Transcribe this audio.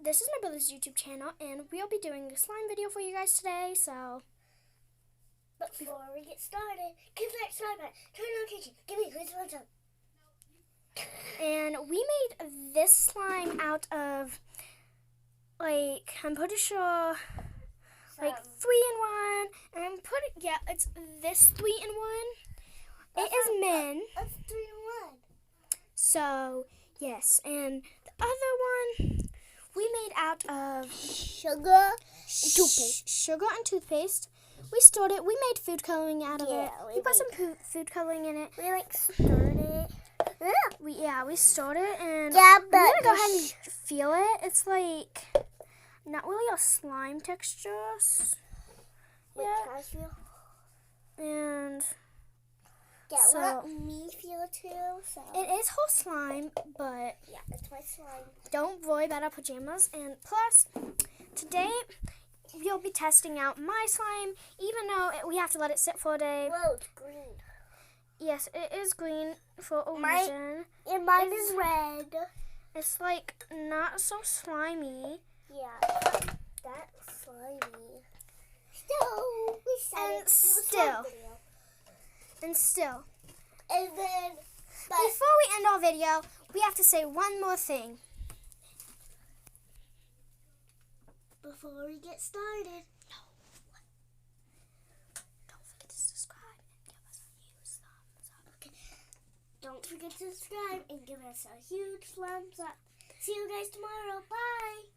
this is my brother's YouTube channel, and we'll be doing a slime video for you guys today, so... But before we get started, give that slime button, turn on kitchen, give me a good thumbs up. And we made this slime out of, like, I'm pretty sure, like, 3-in-1, and it's this 3-in-1. It is men. That's 3-in-1. So, yes, and the other one we made out of Sugar and toothpaste. Sugar and toothpaste. We stored it. We made food coloring out of it. We put some food coloring in it. We stirred it. We stored it, and Yeah, I'm gonna go ahead and feel it. It's like not really a slime texture. Wait, Yeah. can I feel? And Yeah, so, let me feel it too. So. it is whole slime, but Yeah, that's my slime. don't worry about our pajamas. And plus, today we'll be testing out my slime, even though we have to let it sit for a day. Whoa, it's green. Yes, it is green for a reason. And mine is red. It's like not so slimy. Yeah, that's slimy. Still, we said And still. And still, And then, but before we end our video, we have to say one more thing. before we get started, Don't forget to subscribe and give us a huge thumbs up. don't forget to subscribe and give us a huge thumbs up. See you guys tomorrow. Bye.